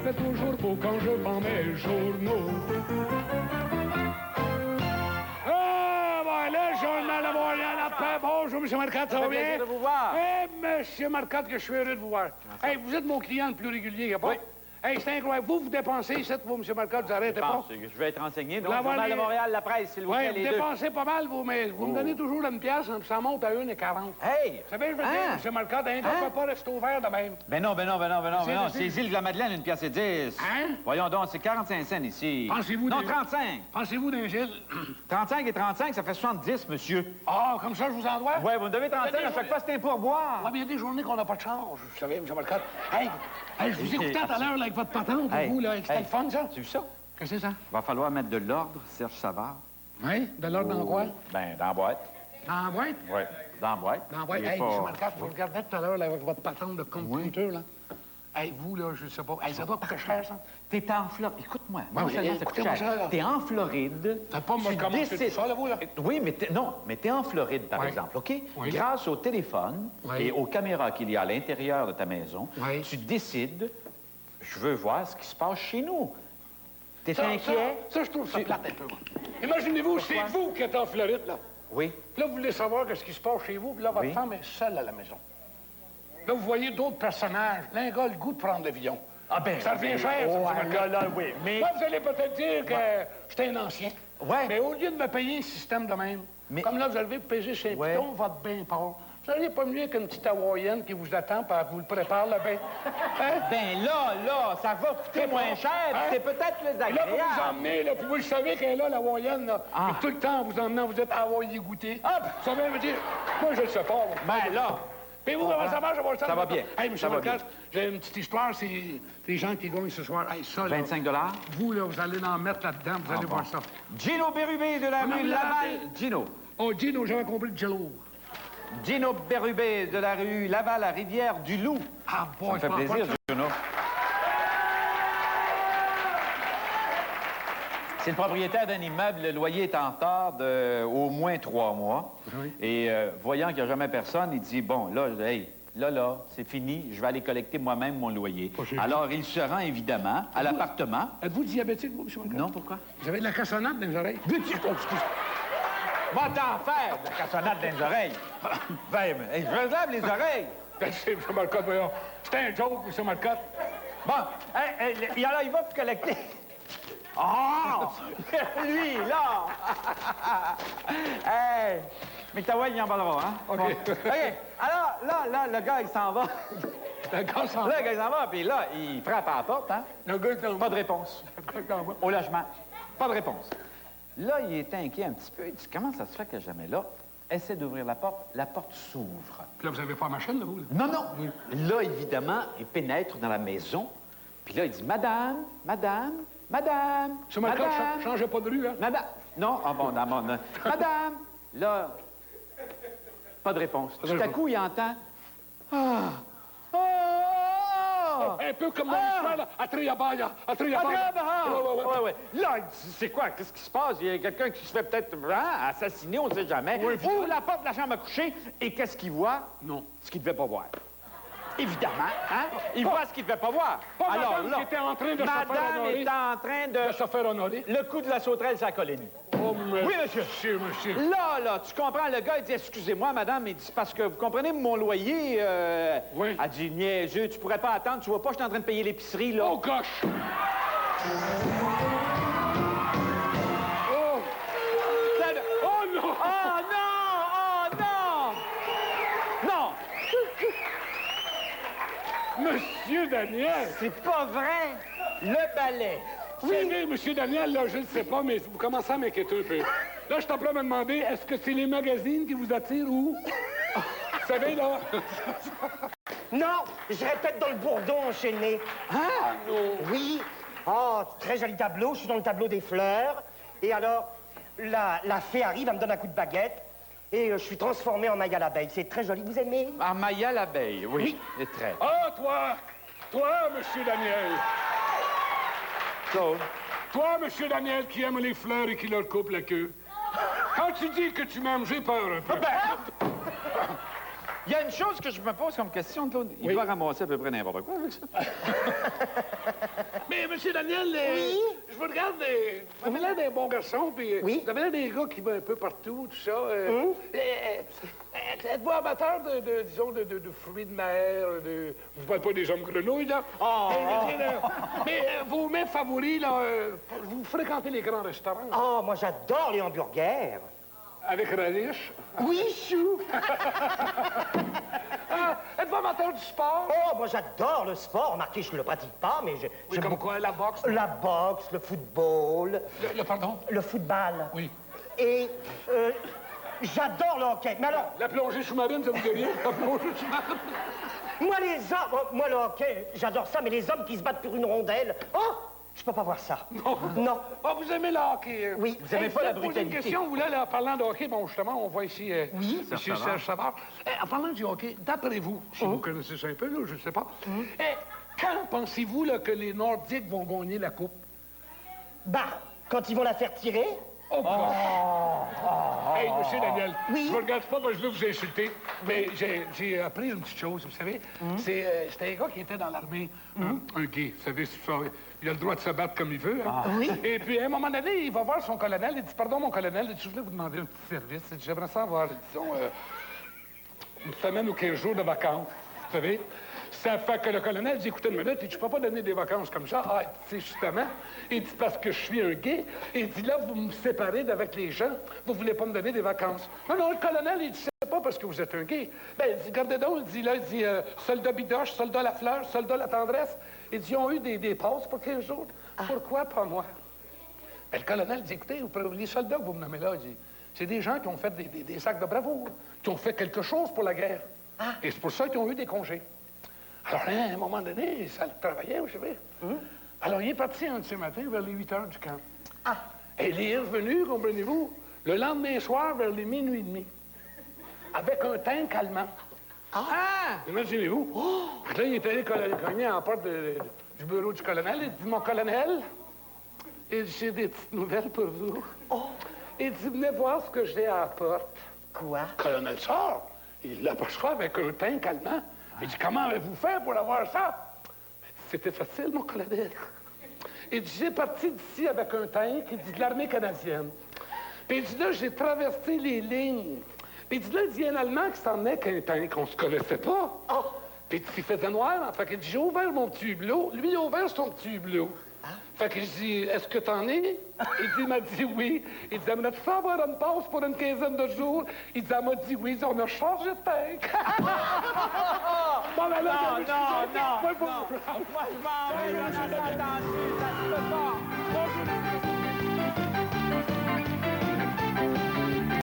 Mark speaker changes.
Speaker 1: fait toujours beau quand je vends mes journaux. Le journal de Montréal après. Bonjour, M. Marcotte, ça va bien?
Speaker 2: Plaisir de vous voir.
Speaker 1: M. Marcotte, que je suis heureux de vous voir. Hey, vous êtes mon client le plus régulier, y a pas? Oui. Hey, c'est incroyable. Vous dépensez ici, vous, M. Marcotte, vous arrêtez pas?
Speaker 2: Je vais être renseigné. Donc, Journal de Montréal, la presse, s'il vous plaît,
Speaker 1: les deux. Vous dépensez pas mal, vous, mais vous me donnez toujours une pièce, puis ça monte à 1,40.
Speaker 2: Hey!
Speaker 1: Vous savez, je veux dire, M. Marcotte, on ne peut pas rester ouvert de même.
Speaker 2: Ben non. C'est îles de la Madeleine, une pièce et 10.
Speaker 1: Hein?
Speaker 2: Voyons donc, c'est 45 cents ici.
Speaker 1: Pensez-vous
Speaker 2: Non, 35.
Speaker 1: Pensez-vous d'un Gilles?
Speaker 2: 35 et 35, ça fait 70, monsieur.
Speaker 1: Ah, comme ça, je vous en dois?
Speaker 2: Ouais, vous me devez 35 à chaque fois, c'est un pourboire.
Speaker 1: Ouais, mais il y a des journées qu'on n'a pas de charge, vous savez, M. Marcotte. Hey, je vous écoutais tout à l'heure avec votre patente, vous, là, c'était le fun, ça?
Speaker 2: Tu vu ça?
Speaker 1: Qu'est-ce que c'est, ça?
Speaker 2: Va falloir mettre de l'ordre, Serge Savard.
Speaker 1: Oui? De l'ordre dans quoi?
Speaker 2: Ben, dans la boîte.
Speaker 1: Dans la boîte?
Speaker 2: Oui, dans la boîte.
Speaker 1: Dans la boîte. Hey, M. Marcotte, vous regardez tout à l'heure là, avec votre patente de computer, là. Hey, vous, là, je sais pas. Hey, ça doit coûter cher, ça?
Speaker 2: T'es en Floride. Écoute-moi.
Speaker 1: Non seulement ça coûte cher.
Speaker 2: T'es en Floride.
Speaker 1: T'as pas me commencé tout ça, là, vous, là?
Speaker 2: Oui, mais t'es en Floride, par exemple, OK?
Speaker 1: Oui.
Speaker 2: Grâce au téléphone et aux caméras qu'il y a à l'intérieur de ta maison, tu décides, je veux voir ce qui se passe chez nous. T'es inquiet?
Speaker 1: Ça, je trouve ça plate un peu, moi. Imaginez-vous, c'est vous qui êtes en Floride, là.
Speaker 2: Oui.
Speaker 1: Là, vous voulez savoir ce qui se passe chez vous, puis là, votre femme est seule à la maison. Là, vous voyez d'autres personnages. L'un gars a le goût de prendre l'avion.
Speaker 2: Ah ben,
Speaker 1: ça revient cher, ça,
Speaker 2: là, oui. Mais...
Speaker 1: Moi, vous allez peut-être dire que j'étais un ancien.
Speaker 2: Ouais.
Speaker 1: Mais au lieu de me payer un système de même, comme là, vous allez peser chez un piton, votre bain part. Vous n'allez pas mieux qu'une petite hawaïenne qui vous attend, puis vous le prépare, le bain. Hein?
Speaker 2: Ben là, ça va coûter moins cher, c'est peut-être plus agréable.
Speaker 1: Là, vous vous emmenez, là, puis vous le savez qu'elle est là, la hawaïenne, là. Puis tout le temps, vous emmenant, vous êtes à Hawaï goûter. Ah, ça veut dire, moi, je le sais pas.
Speaker 2: Ben là...
Speaker 1: Puis vous, comment ça marche?
Speaker 2: Ça va bien.
Speaker 1: Hey, M. Marcotte, j'ai une petite histoire, c'est les gens qui gagnent ce soir. Hey, ça, là,
Speaker 2: 25 $.
Speaker 1: Vous, là, vous allez en mettre là-dedans, vous allez voir ça.
Speaker 2: Gino Bérubé de la rue Laval. Gino.
Speaker 1: Oh, Gino, j'avais compris le Jello.
Speaker 2: Gino Bérubé de la rue Laval à Rivière-du-Loup.
Speaker 1: Ah, bon,
Speaker 2: ça me fait plaisir, Gino. C'est le propriétaire d'un immeuble. Le loyer est en retard d'au moins 3 mois.
Speaker 1: Oui.
Speaker 2: Et voyant qu'il n'y a jamais personne, il dit, bon, là, hey, là, c'est fini. Je vais aller collecter moi-même mon loyer. Alors, il se rend, évidemment, à l'appartement.
Speaker 1: Êtes-vous diabétique, vous, M. Marcotte?
Speaker 2: Non, pourquoi?
Speaker 1: Vous avez de la cassonade dans les oreilles?
Speaker 2: Va t'en faire de la cassonade dans les oreilles. Ben, je me lave les oreilles.
Speaker 1: C'est M. Marcotte, voyons. C'était un joke, M. Marcotte.
Speaker 2: Bon, alors, il va collecter. Ah! Lui, là! Hey! Mais Tawa, il y en parlera, hein?
Speaker 1: OK.
Speaker 2: Bon. OK. Alors, là, le gars, il s'en va.
Speaker 1: Le gars s'en va.
Speaker 2: Là, le gars, il s'en va, puis là, il frappe à la porte, hein?
Speaker 1: Le gars est en
Speaker 2: Pas de réponse.
Speaker 1: Le gars est en bas.
Speaker 2: Au logement. Pas de réponse. Là, il est inquiet un petit peu. Il dit, comment ça se fait que jamais là? Essaie d'ouvrir la porte s'ouvre.
Speaker 1: Puis là, vous avez pas la machine, là, vous? Là?
Speaker 2: Non. Oui. Là, évidemment, il pénètre dans la maison. Puis là, il dit, Madame.
Speaker 1: M. Marcotte, changez pas de rue, hein?
Speaker 2: Madame. Non, Madame. Là, pas de réponse. Tout à coup, il entend. Un
Speaker 1: peu comme dans l'histoire, là. À Triabaya.
Speaker 2: Ouais. Là, il dit, c'est quoi? Qu'est-ce qui se passe? Il y a quelqu'un qui se fait peut-être assassiner, on ne sait jamais.
Speaker 1: Oui,
Speaker 2: ouvre la porte de la chambre à coucher et qu'est-ce qu'il voit?
Speaker 1: Non.
Speaker 2: Ce qu'il ne devait pas voir. Évidemment, hein? Il voit ce qu'il ne devait pas voir.
Speaker 1: Alors là, était en train de se faire
Speaker 2: Madame
Speaker 1: honorer.
Speaker 2: est en train de
Speaker 1: se faire honorer.
Speaker 2: Le coup de la sauterelle, c'est la colonie.
Speaker 1: Oh,
Speaker 2: oui, monsieur.
Speaker 1: Monsieur.
Speaker 2: Là, tu comprends, le gars, il dit, excusez-moi, madame, il dit, parce que vous comprenez, mon loyer,
Speaker 1: oui.
Speaker 2: Elle dit, niaiseux, tu pourrais pas attendre, tu vois pas, je suis en train de payer l'épicerie, là.
Speaker 1: Oh, gosh! Monsieur Daniel!
Speaker 2: C'est pas vrai! Le balai!
Speaker 1: Vous savez, Monsieur Daniel, là, je ne sais pas, mais vous commencez à m'inquiéter un peu. Là, je suis en train de me demander, est-ce que c'est les magazines qui vous attirent ou... Vous savez, là...
Speaker 3: Non, je répète dans le bourdon enchaîné.
Speaker 1: Ah, non!
Speaker 3: Oui. Oh, très joli tableau, je suis dans le tableau des fleurs. Et alors, la fée arrive, elle me donne un coup de baguette. Et je suis transformé en Maya l'abeille. C'est très joli, vous aimez?
Speaker 2: En Maya l'abeille, oui. Et très.
Speaker 1: Ah, toi, Monsieur Daniel! Toi, Monsieur Daniel, qui aime les fleurs et qui leur coupe la queue. Quand tu dis que tu m'aimes, j'ai peur un peu.
Speaker 2: Il y a une chose que je me pose comme question, Claude. Il va ramasser à peu près n'importe quoi avec ça.
Speaker 1: Daniel,
Speaker 3: Oui?
Speaker 1: je vous regarde, vous avez l'air d'un bon garçon, puis
Speaker 3: Oui?
Speaker 1: vous avez l'air des gars qui vont un peu partout, tout ça. Êtes-vous amateur disons, de fruits de mer, de... Vous parlez pas des hommes grenouilles, là? Mais vos mets favoris, là, vous fréquentez les grands restaurants?
Speaker 3: Oh, moi, j'adore les hamburgers.
Speaker 1: Avec Radish?
Speaker 3: Oui, chou.
Speaker 1: Êtes-vous amateur du sport?
Speaker 3: Oh, moi, j'adore le sport. Remarquez, je ne le pratique pas, mais
Speaker 1: Oui,
Speaker 3: j'aime
Speaker 1: comme
Speaker 3: beaucoup.
Speaker 1: quoi, la boxe?
Speaker 3: La boxe, le football.
Speaker 1: Pardon?
Speaker 3: Le football.
Speaker 1: Oui.
Speaker 3: Et j'adore le hockey. Mais alors,
Speaker 1: La plongée sous-marine, ça vous dit rien? La plongée sous-marine?
Speaker 3: moi, les hommes... Moi, le hockey, j'adore ça, mais les hommes qui se battent pour une rondelle... Oh, je peux pas voir ça.
Speaker 1: Non.
Speaker 3: Non.
Speaker 1: Ah, vous aimez le hockey?
Speaker 3: Oui.
Speaker 2: Vous aimez pas la
Speaker 1: poser une
Speaker 2: brutalité?
Speaker 1: question, vous, là, en parlant de hockey, bon, justement, on voit ici
Speaker 3: Oui.
Speaker 1: M. Serge Savard. En parlant du hockey, d'après vous, si vous connaissez ça un peu, là, je ne sais pas, quand pensez-vous là, que les Nordiques vont gagner la Coupe?
Speaker 3: Bah, quand ils vont la faire tirer...
Speaker 1: Oh, Hey, monsieur Daniel,
Speaker 3: Oui?
Speaker 1: je vous regarde pas, moi, je veux vous insulter, mais j'ai appris une petite chose, vous savez. C'était un gars qui était dans l'armée, un gay, vous savez, ça, il a le droit de se battre comme il veut. Hein?
Speaker 3: Oui?
Speaker 1: Et puis, à un moment donné, il va voir son colonel, il dit, pardon, mon colonel, je voulais vous demander un petit service. Il dit, j'aimerais ça avoir, disons, une semaine ou 15 jours de vacances, vous savez. Ça fait que le colonel dit, écoutez une minute, il dit, je peux pas donner des vacances comme ça. Ah, c'est justement. Il dit, parce que je suis un gay. Il dit, là, vous me séparez d'avec les gens. Vous voulez pas me donner des vacances. Non, non, le colonel, il dit, c'est pas parce que vous êtes un gay. Ben, il dit, regardez donc, il dit, soldat bidoche, soldat la fleur, soldat la tendresse. Il dit, ils ont eu des passes pour 15 jours. Pourquoi pas moi? Ben, le colonel dit, écoutez, les soldats que vous me nommez là, il dit, c'est des gens qui ont fait des actes de bravoure, qui ont fait quelque chose pour la guerre. Et c'est pour ça qu'ils ont eu des congés. Alors, hein, à un moment donné, ça le travaillait, vous savez. Alors, il est parti un de ces matins vers les 8 heures du camp. Et il est revenu, comprenez-vous, le lendemain soir vers les minuit et demi, avec un tank allemand. Imaginez-vous. Puis là, il est allé cogner à la porte du bureau du colonel. Il dit, mon colonel, il dit, j'ai des petites nouvelles pour vous. Il dit, venez voir ce que j'ai à la porte.
Speaker 3: Quoi?
Speaker 1: Le colonel sort. Il l'aperçoit avec un tank allemand. Il dit, comment avez-vous fait pour avoir ça? C'était facile, mon colonel. Il dit, j'ai parti d'ici avec un tank, il dit, de l'armée canadienne. Puis il dit, là, j'ai traversé les lignes. Puis il dit, là, il y a un Allemand qui s'en est qu'un tank, on se connaissait pas. Puis il faisait noir, fait qu'il dit, j'ai ouvert mon tubelot. Lui, il a ouvert son tubelot. Fait que je dis, est-ce que t'en es? Il m'a dit oui. Il dit, aimerais-tu ça avoir une passe pour une quinzaine de jours? Il dit, elle m'a dit oui. Il dit, on a changé de tank. Bon, ben là,
Speaker 2: Non. Moi, je m'en vais.